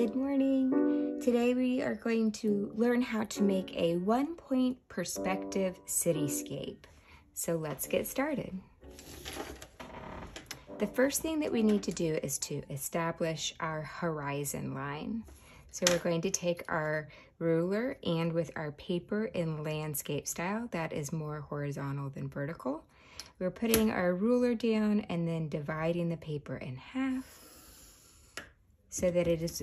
Good morning. Today we are going to learn how to make a one-point perspective cityscape. So let's get started. The first thing that we need to do is to establish our horizon line. So we're going to take our ruler and with our paper in landscape style, that is more horizontal than vertical. We're putting our ruler down and then dividing the paper in half so that it is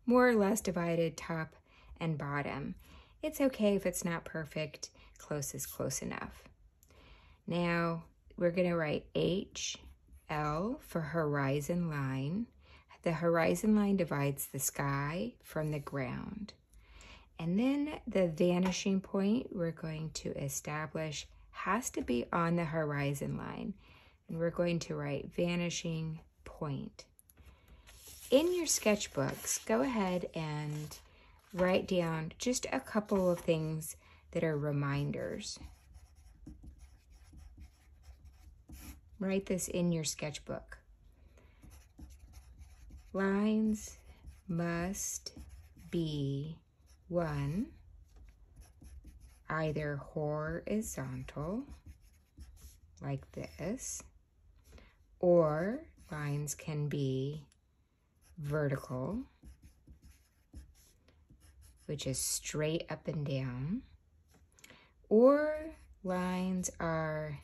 more or less divided top and bottom. It's okay if it's not perfect, close is close enough. Now we're gonna write HL for horizon line. The horizon line divides the sky from the ground. And then the vanishing point we're going to establish has to be on the horizon line. And we're going to write vanishing point. In your sketchbooks, go ahead and write down just a couple of things that are reminders. Write this in your sketchbook. Lines must be one, either horizontal, like this, or lines can be vertical, which is straight up and down, or lines are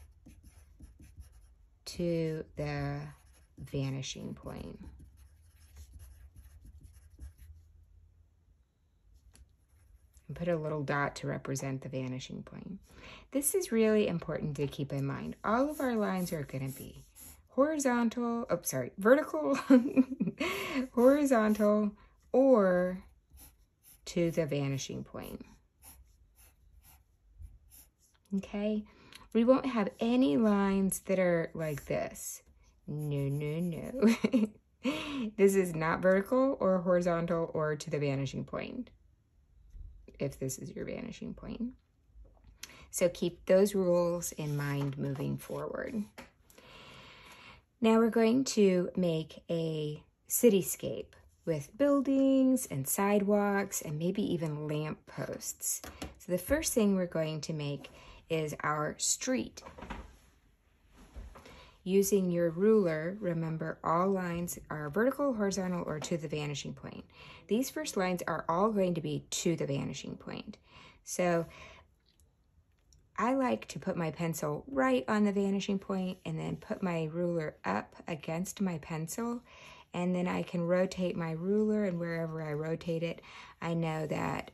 to the vanishing point. And put a little dot to represent the vanishing point. This is really important to keep in mind. All of our lines are going to be vertical, horizontal, or to the vanishing point. Okay? We won't have any lines that are like this. No, no, no. This is not vertical or horizontal or to the vanishing point, if this is your vanishing point. So keep those rules in mind moving forward. Now we're going to make a cityscape with buildings and sidewalks and maybe even lamp posts. So the first thing we're going to make is our street. Using your ruler, remember all lines are vertical, horizontal, or to the vanishing point. These first lines are all going to be to the vanishing point. So I like to put my pencil right on the vanishing point and then put my ruler up against my pencil, and then I can rotate my ruler, and wherever I rotate it, I know that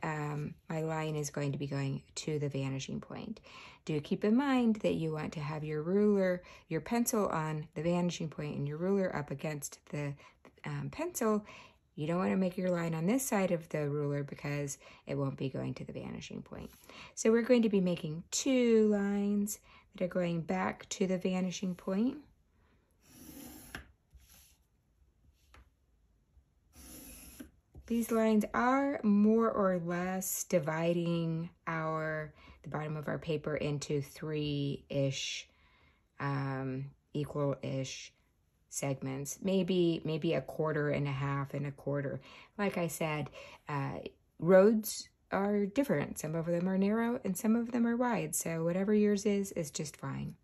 my line is going to be going to the vanishing point. Do keep in mind that you want to have your ruler, your pencil on the vanishing point and your ruler up against the pencil. You don't want to make your line on this side of the ruler because it won't be going to the vanishing point. So we're going to be making two lines that are going back to the vanishing point. These lines are more or less dividing the bottom of our paper into three-ish, equal-ish segments, maybe a quarter and a half and a quarter. Like I said, roads are different. Some of them are narrow and some of them are wide. So whatever yours is just fine.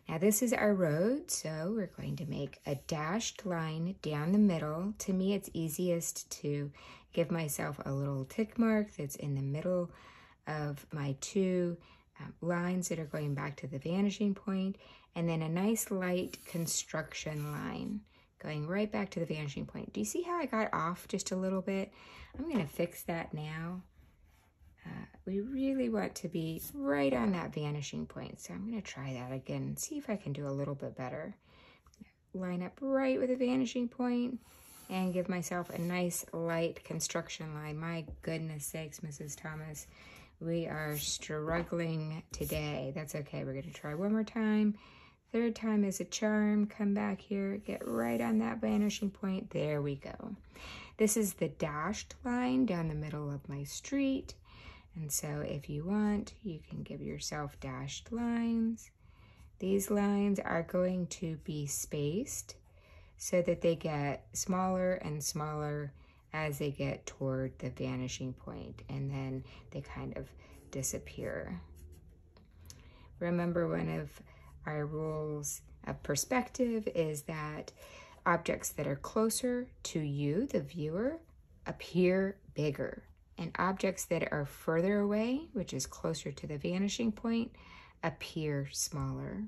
Now this is our road, so we're going to make a dashed line down the middle. To me, it's easiest to give myself a little tick mark that's in the middle of my two lines that are going back to the vanishing point, and then a nice light construction line going right back to the vanishing point. Do you see how I got off just a little bit? I'm going to fix that now. We really want to be right on that vanishing point. So I'm going to try that again and see if I can do a little bit better. Line up right with the vanishing point and give myself a nice light construction line. My goodness sakes, Mrs. Thomas, we are struggling today. That's okay. We're going to try one more time. Third time is a charm. Come back here, get right on that vanishing point. There we go. This is the dashed line down the middle of my street. And so if you want, you can give yourself dashed lines. These lines are going to be spaced so that they get smaller and smaller as they get toward the vanishing point, and then they kind of disappear. Remember, one of our rules of perspective is that objects that are closer to you, the viewer, appear bigger, and objects that are further away, which is closer to the vanishing point, appear smaller.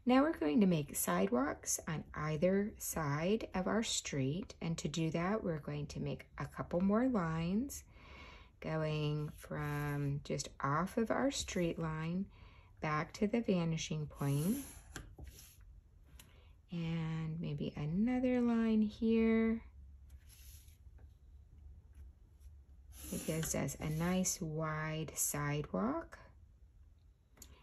Now we're going to make sidewalks on either side of our street, and to do that we're going to make a couple more lines going from just off of our street line back to the vanishing point, and maybe another line here. It gives us a nice wide sidewalk,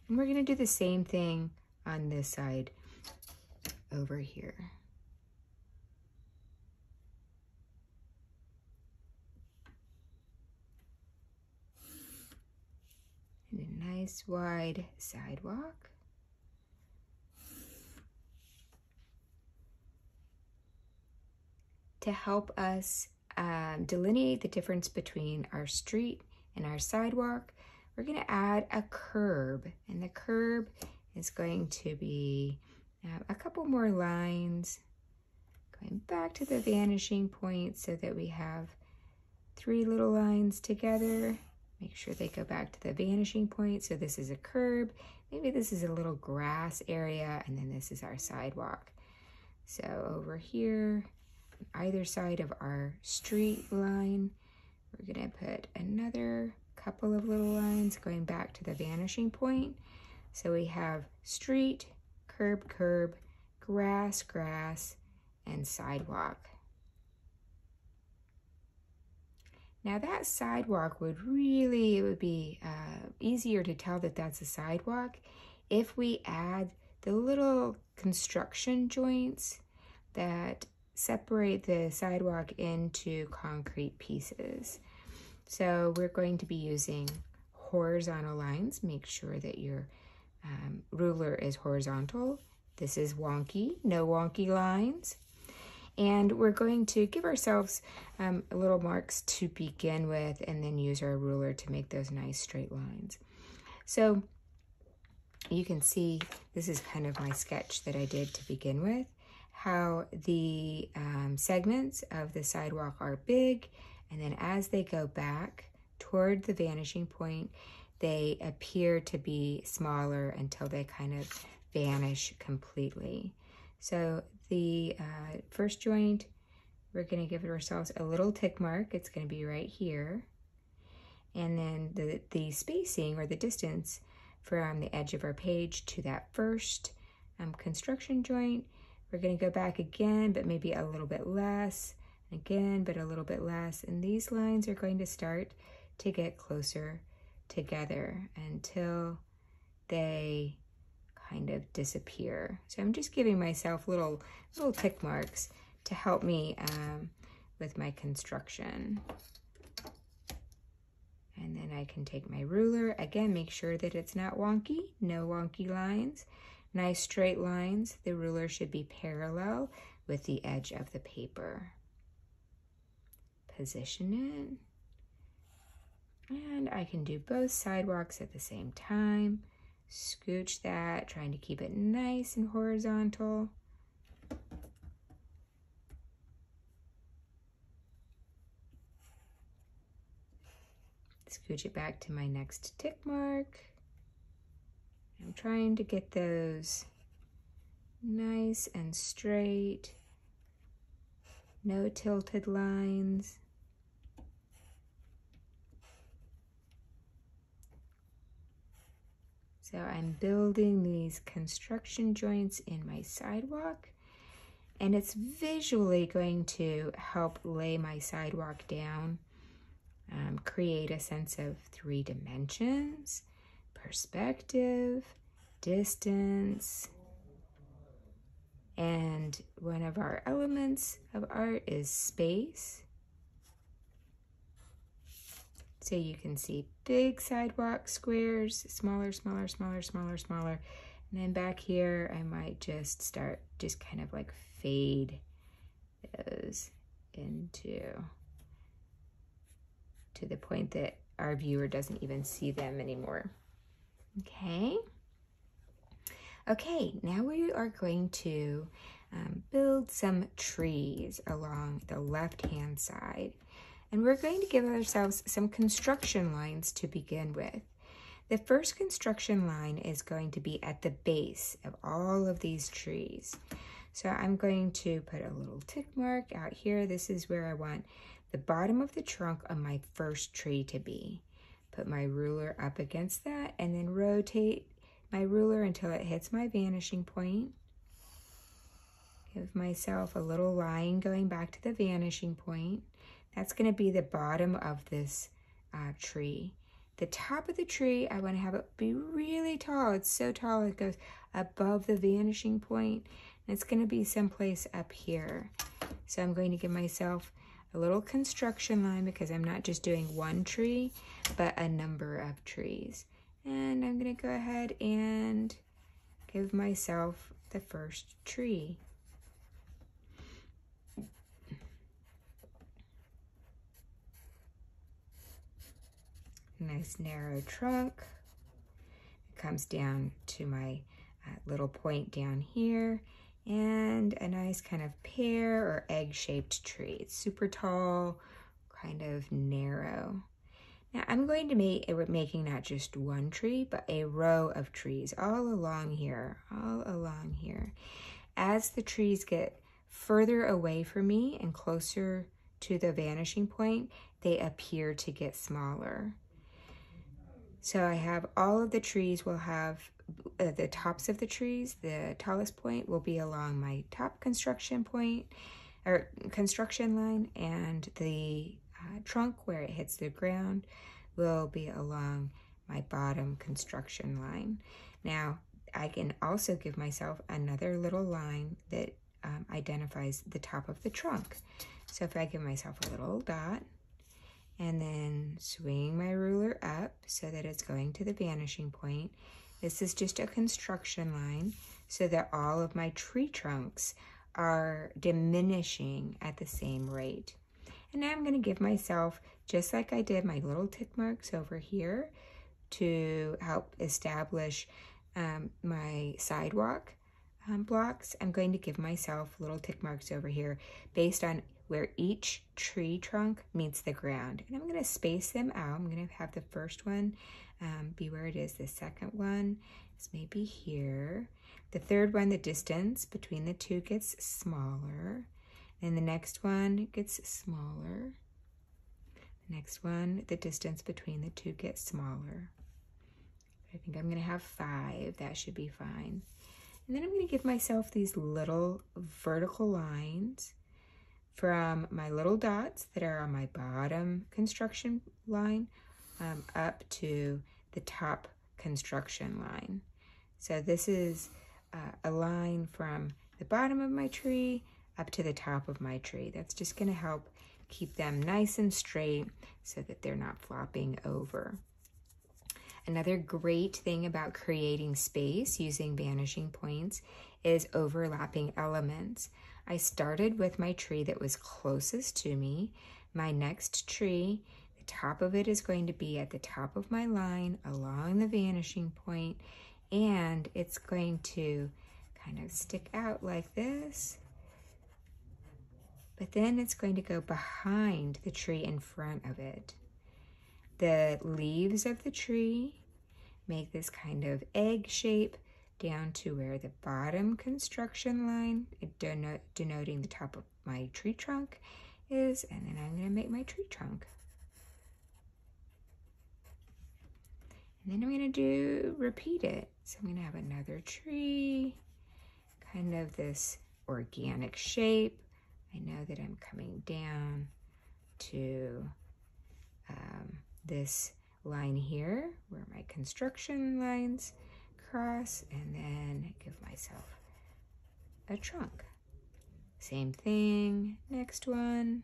and we're going to do the same thing on this side over here. And a nice wide sidewalk. To help us delineate the difference between our street and our sidewalk, we're going to add a curb, and the curb is going to be a couple more lines going back to the vanishing point so that we have 3 little lines together. Make sure they go back to the vanishing point. So this is a curb, maybe this is a little grass area, and then this is our sidewalk. So over here, on either side of our street line, we're going to put another couple of little lines going back to the vanishing point. So we have street, curb, curb, grass, grass, and sidewalk. Now that sidewalk it would be easier to tell that that's a sidewalk if we add the little construction joints that separate the sidewalk into concrete pieces. So we're going to be using horizontal lines. Make sure that your ruler is horizontal. This is wonky, no wonky lines. And we're going to give ourselves little marks to begin with, and then use our ruler to make those nice straight lines. So you can see this is kind of my sketch that I did to begin with, how the segments of the sidewalk are big, and then as they go back toward the vanishing point, they appear to be smaller until they kind of vanish completely. So the first joint, we're going to give ourselves a little tick mark. It's going to be right here. And then the spacing or the distance from the edge of our page to that first construction joint, we're going to go back again, but maybe a little bit less. Again, but a little bit less. And these lines are going to start to get closer together until they kind of disappear. So I'm just giving myself little tick marks to help me with my construction. And then I can take my ruler, again, make sure that it's not wonky, no wonky lines, nice straight lines. The ruler should be parallel with the edge of the paper. Position it. And I can do both sidewalks at the same time. Scooch that, trying to keep it nice and horizontal. Scooch it back to my next tick mark. I'm trying to get those nice and straight, no tilted lines. So I'm building these construction joints in my sidewalk, and it's visually going to help lay my sidewalk down, create a sense of 3 dimensions, perspective, distance, and one of our elements of art is space. So you can see big sidewalk squares, smaller, smaller, smaller, smaller, smaller, And then back here, I might just start, just kind of like fade those into, to the point that our viewer doesn't even see them anymore. Okay. Okay, now we are going to build some trees along the left-hand side. And we're going to give ourselves some construction lines to begin with. The first construction line is going to be at the base of all of these trees. So I'm going to put a little tick mark out here. This is where I want the bottom of the trunk of my first tree to be. Put my ruler up against that and then rotate my ruler until it hits my vanishing point. Give myself a little line going back to the vanishing point. That's going to be the bottom of this tree. The top of the tree, I want to have it be really tall. It's so tall it goes above the vanishing point. And it's going to be someplace up here. So I'm going to give myself a little construction line because I'm not just doing one tree, but a number of trees. And I'm going to go ahead and give myself the first tree. Nice narrow trunk. It comes down to my little point down here, and a nice kind of pear or egg-shaped tree. It's super tall, kind of narrow. Now I'm going to make making not just one tree, but a row of trees all along here, As the trees get further away from me and closer to the vanishing point, they appear to get smaller. So I have all of the trees will have the tops of the trees, the tallest point will be along my top construction point or construction line, and the trunk where it hits the ground will be along my bottom construction line. Now I can also give myself another little line that identifies the top of the trunk. So if I give myself a little dot, and then swing my ruler up so that it's going to the vanishing point. This is just a construction line so that all of my tree trunks are diminishing at the same rate. And now I'm going to give myself, just like I did my little tick marks over here to help establish my sidewalk blocks, I'm going to give myself little tick marks over here based on where each tree trunk meets the ground. And I'm going to space them out. I'm going to have the first one be where it is. The second one is maybe here. The third one, the distance between the two gets smaller. And the next one gets smaller. The next one, the distance between the two gets smaller. I think I'm going to have 5. That should be fine. And then I'm going to give myself these little vertical lines from my little dots that are on my bottom construction line up to the top construction line. So this is a line from the bottom of my tree up to the top of my tree. That's just going to help keep them nice and straight so that they're not flopping over. Another great thing about creating space using vanishing points is overlapping elements. I started with my tree that was closest to me. My next tree, the top of it is going to be at the top of my line along the vanishing point, and it's going to kind of stick out like this. But then it's going to go behind the tree in front of it. The leaves of the tree make this kind of egg shape down to where the bottom construction line, denoting the top of my tree trunk, is, and then I'm going to make my tree trunk. And then I'm going to repeat it. So I'm going to have another tree, kind of this organic shape. I know that I'm coming down to this line here where my construction lines cross, and then give myself a trunk. Same thing, next one.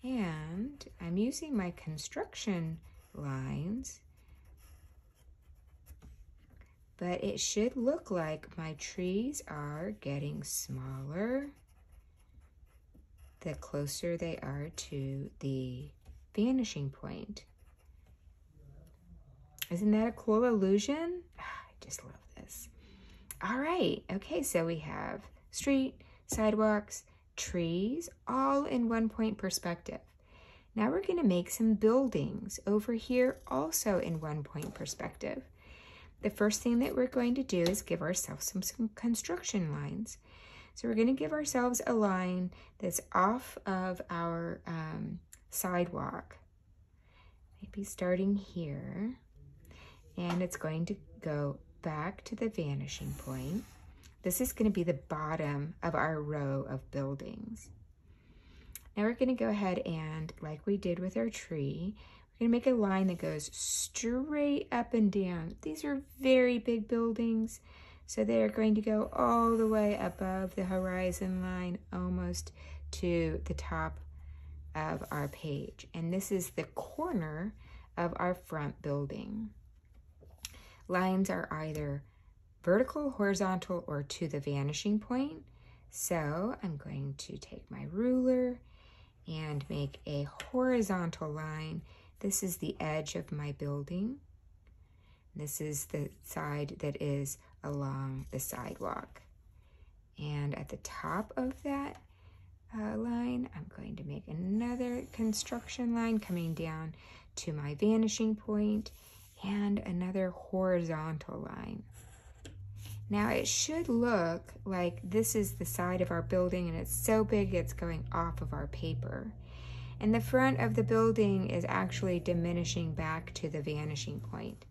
And I'm using my construction lines, but it should look like my trees are getting smaller the closer they are to the vanishing point. Isn't that a cool illusion? I just love this. All right, okay, so we have street, sidewalks, trees, all in 1 point perspective. Now we're gonna make some buildings over here also in 1 point perspective. The first thing that we're going to do is give ourselves some construction lines. So we're gonna give ourselves a line that's off of our sidewalk, maybe starting here, and it's going to go back to the vanishing point. This is going to be the bottom of our row of buildings. Now we're going to go ahead and, like we did with our tree, we're going to make a line that goes straight up and down. These are very big buildings, so they're going to go all the way above the horizon line, almost to the top of our page. And this is the corner of our front building. Lines are either vertical, horizontal, or to the vanishing point. So I'm going to take my ruler and make a horizontal line. This is the edge of my building. This is the side that is along the sidewalk. And at the top of that line, I'm going to make another construction line coming down to my vanishing point, and another horizontal line. Now it should look like this is the side of our building, and it's so big it's going off of our paper. And the front of the building is actually diminishing back to the vanishing point.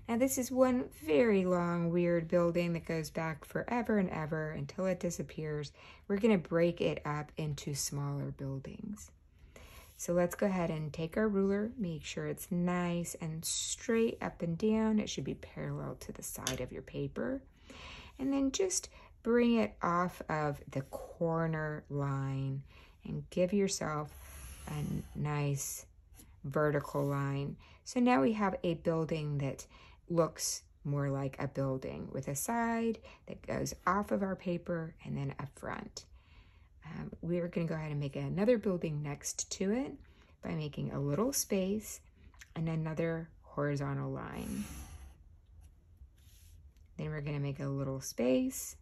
Now this is one very long, weird building that goes back forever and ever until it disappears. We're gonna break it up into smaller buildings. So let's go ahead and take our ruler, make sure it's nice and straight up and down. It should be parallel to the side of your paper. And then just bring it off of the corner line and give yourself a nice vertical line. So now we have a building that looks more like a building with a side that goes off of our paper and then a front. We're going to go ahead and make another building next to it by making a little space and another horizontal line. Then we're going to make a little space,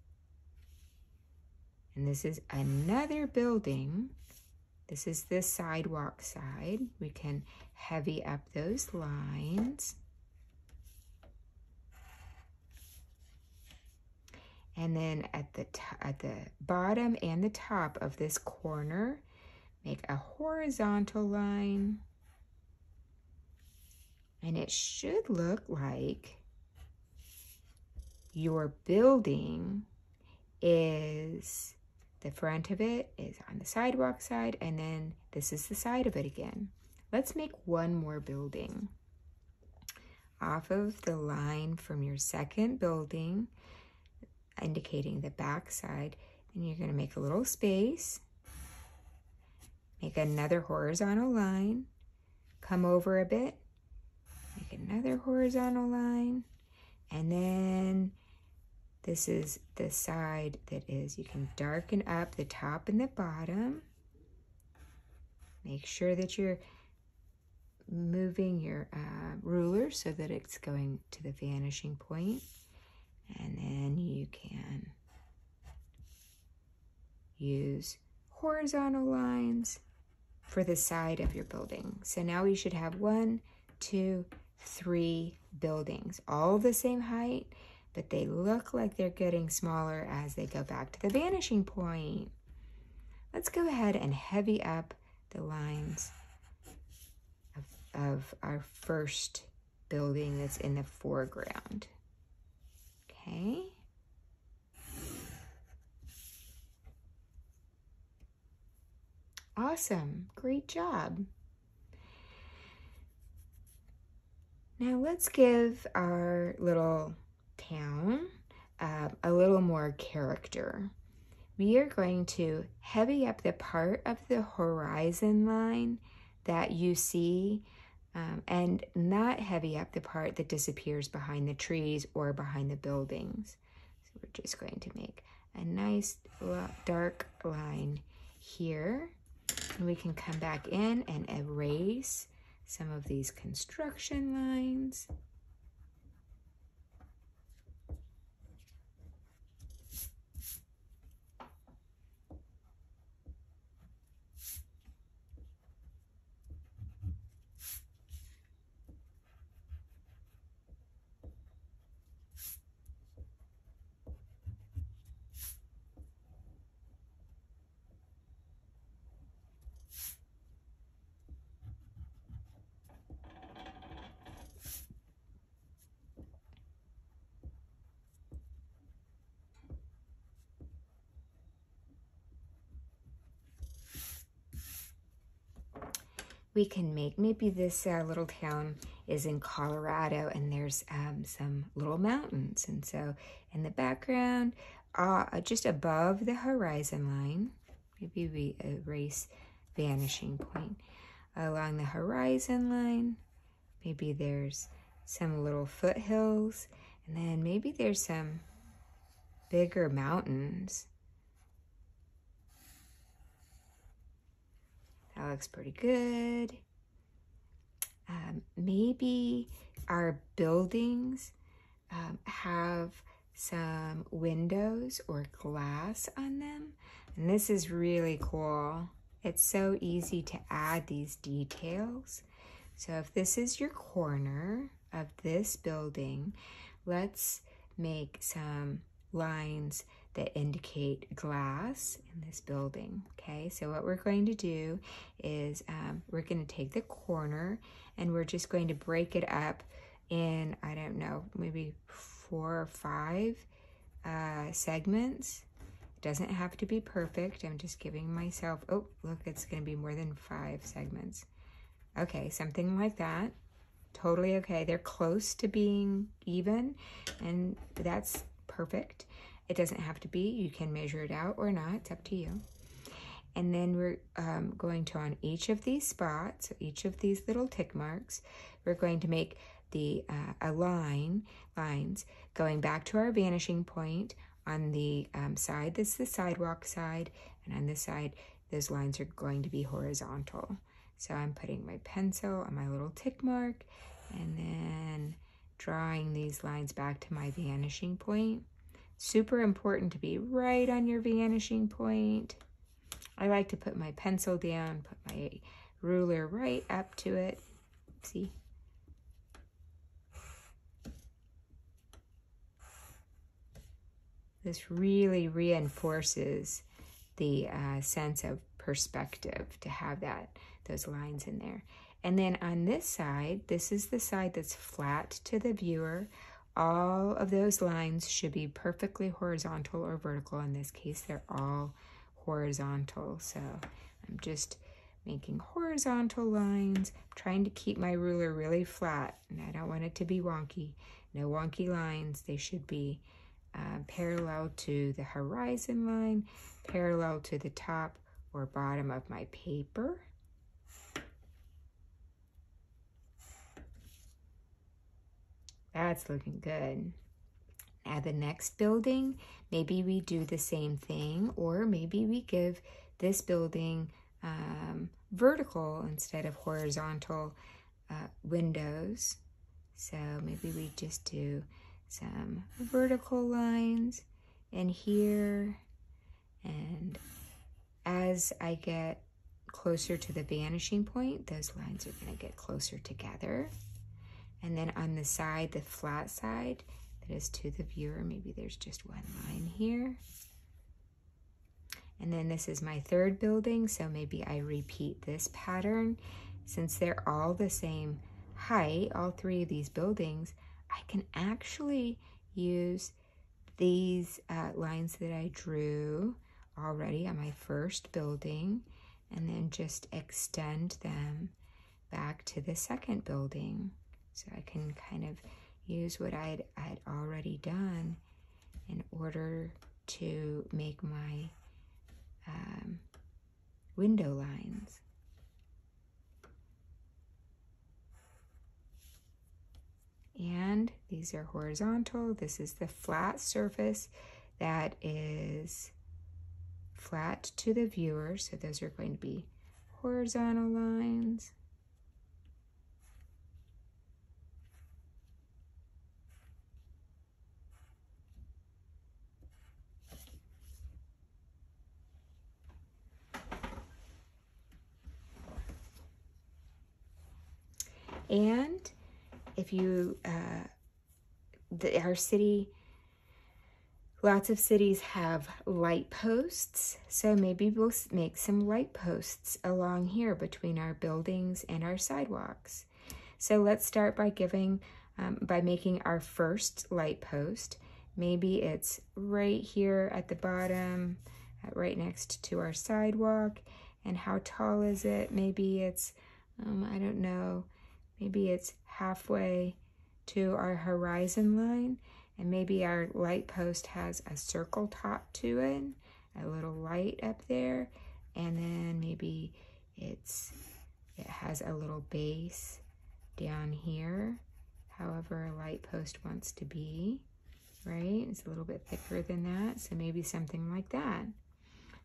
and this is another building. This is the sidewalk side. We can heavy up those lines. And then at the bottom and the top of this corner, make a horizontal line. And it should look like your building is, the front of it is on the sidewalk side, and then this is the side of it again. Let's make one more building. Off of the line from your second building, indicating the back side, and you're going to make a little space, make another horizontal line, come over a bit, make another horizontal line, and then this is the side that is, you can darken up the top and the bottom. Make sure that you're moving your ruler so that it's going to the vanishing point. And then you can use horizontal lines for the side of your building. So now we should have 1, 2, 3 buildings, all the same height, but they look like they're getting smaller as they go back to the vanishing point. Let's go ahead and heavy up the lines of our first building that's in the foreground. Okay. Awesome, great job. Now let's give our little town a little more character. We are going to heavy up the part of the horizon line that you see and not heavy up the part that disappears behind the trees or behind the buildings. So we're just going to make a nice dark line here. And we can come back in and erase some of these construction lines. We can make, maybe this little town is in Colorado and there's some little mountains. And so in the background, just above the horizon line, maybe we erase vanishing point. Along the horizon line, maybe there's some little foothills, and then maybe there's some bigger mountains. That looks pretty good. Maybe our buildings have some windows or glass on them. And this is really cool. It's so easy to add these details. So if this is your corner of this building, let's make some lines that indicate glass in this building. Okay, so what we're going to do is we're going to take the corner and we're just going to break it up in, I don't know, maybe 4 or 5 segments. It doesn't have to be perfect. I'm just giving myself, oh, look, it's going to be more than 5 segments. Okay, something like that. Totally okay. They're close to being even, and that's perfect. It doesn't have to be. You can measure it out or not. It's up to you. And then we're going to, on each of these spots, each of these little tick marks, we're going to make the lines going back to our vanishing point. On the side, this is the sidewalk side, and on this side, those lines are going to be horizontal. So I'm putting my pencil on my little tick mark, and then drawing these lines back to my vanishing point. Super important to be right on your vanishing point. I like to put my pencil down, put my ruler right up to it. See? This really reinforces the sense of perspective to have those lines in there. And then on this side, this is the side that's flat to the viewer. All of those lines should be perfectly horizontal or vertical. In this case, they're all horizontal. So I'm just making horizontal lines. I'm trying to keep my ruler really flat, and I don't want it to be wonky. No wonky lines. They should be parallel to the horizon line, parallel to the top or bottom of my paper. That's looking good. Now the next building, maybe we do the same thing, or maybe we give this building vertical instead of horizontal windows. So maybe we just do some vertical lines in here. And as I get closer to the vanishing point, those lines are going to get closer together. And then on the side, the flat side that is to the viewer, maybe there's just one line here. And then this is my third building, so maybe I repeat this pattern. Since they're all the same height, all 3 of these buildings, I can actually use these lines that I drew already on my first building and then just extend them back to the second building. So I can kind of use what I'd already done in order to make my window lines. And these are horizontal. This is the flat surface that is flat to the viewer. So those are going to be horizontal lines. And if you, our city, lots of cities have light posts. So maybe we'll make some light posts along here between our buildings and our sidewalks. So let's start by making our first light post. Maybe it's right here at the bottom, right next to our sidewalk. And how tall is it? Maybe it's, I don't know, maybe it's halfway to our horizon line, and maybe our light post has a circle top to it, a little light up there, and then maybe it has a little base down here, however a light post wants to be, right? It's a little bit thicker than that, so maybe something like that.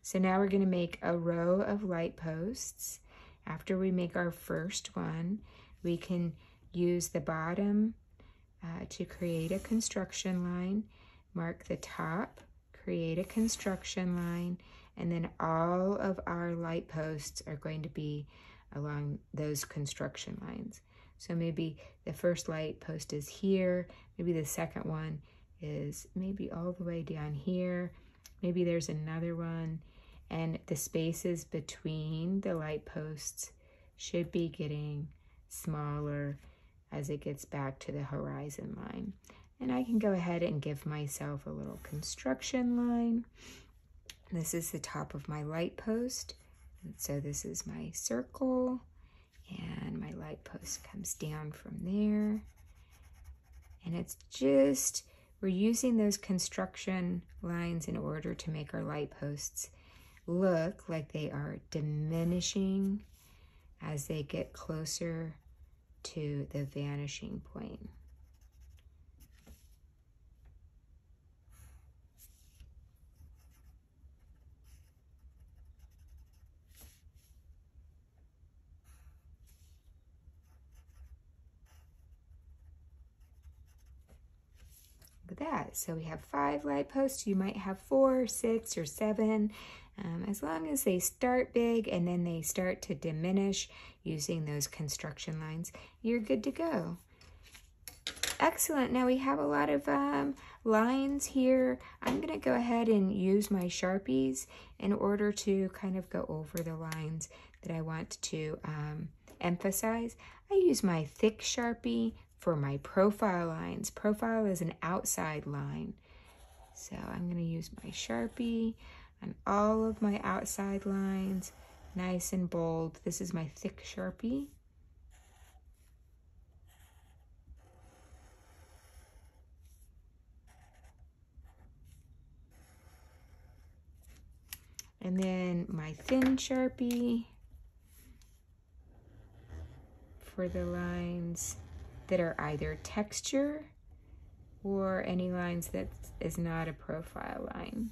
So now we're going to make a row of light posts. After we make our first one, we can use the bottom to create a construction line, mark the top, create a construction line, and then all of our light posts are going to be along those construction lines. So maybe the first light post is here, maybe the second one is maybe all the way down here, maybe there's another one, and the spaces between the light posts should be getting smaller as it gets back to the horizon line. And I can go ahead and give myself a little construction line. This is the top of my light post. And so this is my circle, and my light post comes down from there. And it's just, we're using those construction lines in order to make our light posts look like they are diminishing as they get closer to the vanishing point. Look at that. So we have 5 light posts. You might have 4, 6, or 7. As long as they start big and then they start to diminish using those construction lines, you're good to go. Excellent. Now we have a lot of lines here. I'm going to go ahead and use my Sharpies in order to kind of go over the lines that I want to emphasize. I use my thick Sharpie for my profile lines. Profile is an outside line. So I'm going to use my Sharpie on all of my outside lines, nice and bold. This is my thick Sharpie. And then my thin Sharpie for the lines that are either texture or any lines that is not a profile line.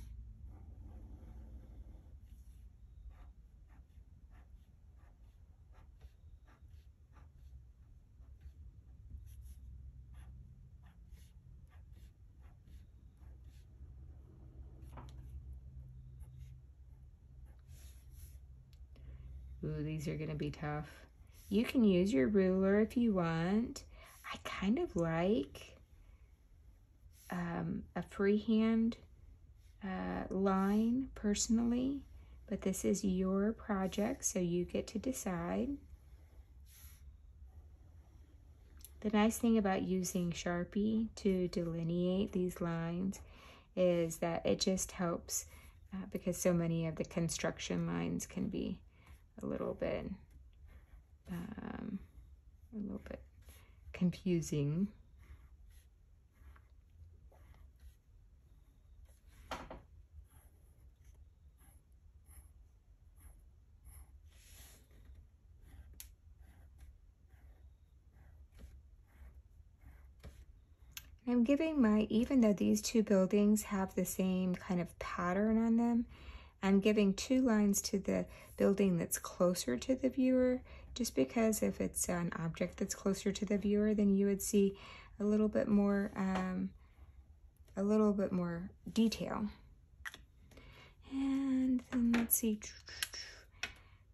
Ooh, these are gonna be tough. You can use your ruler if you want. I kind of like a freehand line personally, but this is your project, so you get to decide. The nice thing about using Sharpie to delineate these lines is that it just helps because so many of the construction lines can be a little bit confusing. I'm giving my, even though these two buildings have the same kind of pattern on them, I'm giving 2 lines to the building that's closer to the viewer, just because if it's an object that's closer to the viewer, then you would see a little bit more detail. And then let's see,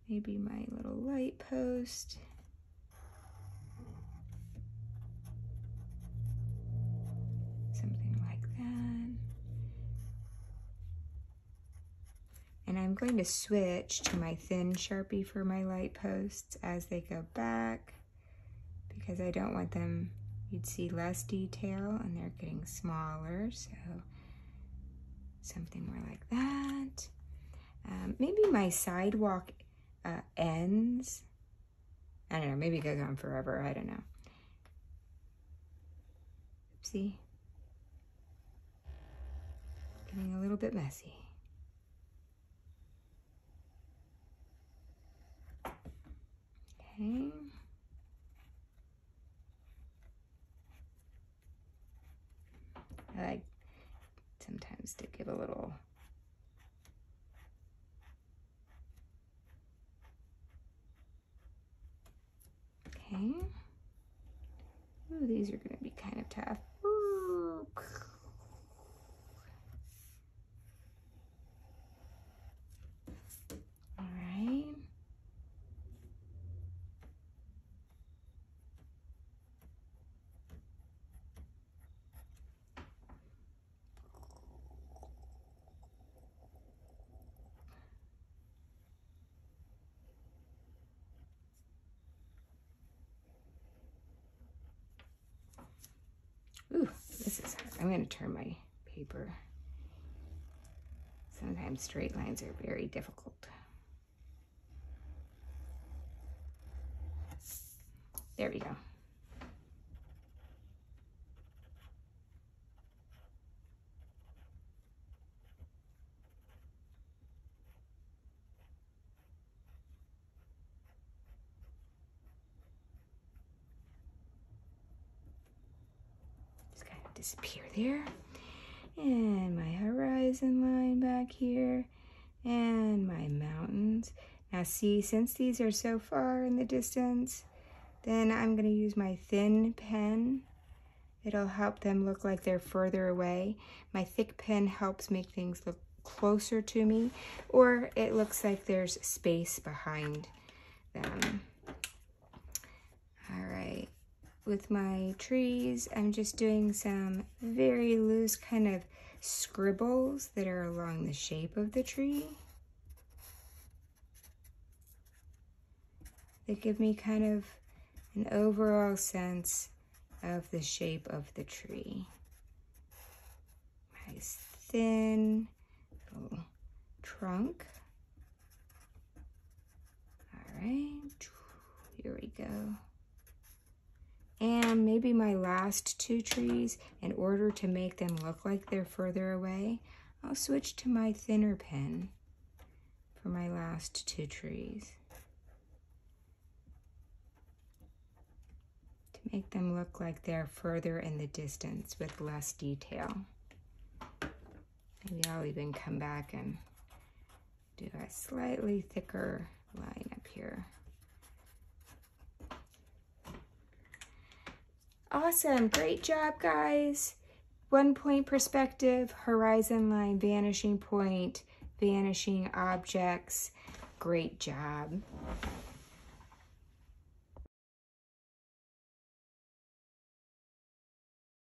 maybe my little light post. Something like that. And I'm going to switch to my thin Sharpie for my light posts as they go back, because I don't want them, you'd see less detail and they're getting smaller, so something more like that. Maybe my sidewalk ends. I don't know, maybe it goes on forever, I don't know. Oopsie. Getting a little bit messy. Okay. I like sometimes to give a little okay. Ooh, these are going to be kind of tough. Ooh. All right. Ooh, this is hard. I'm going to turn my paper. Sometimes straight lines are very difficult. There we go. Just kind of disappear there. And my horizon line back here. And my mountains. Now see, since these are so far in the distance, then I'm going to use my thin pen. It'll help them look like they're further away. My thick pen helps make things look closer to me, or it looks like there's space behind them. All right, with my trees, I'm just doing some very loose kind of scribbles that are along the shape of the tree. They give me kind of an overall sense of the shape of the tree. Nice thin little trunk. All right, here we go. And maybe my last 2 trees, in order to make them look like they're further away, I'll switch to my thinner pen for my last 2 trees. Make them look like they're further in the distance with less detail. Maybe I'll even come back and do a slightly thicker line up here. Awesome, great job, guys. 1 point perspective, horizon line, vanishing point, vanishing objects. Great job.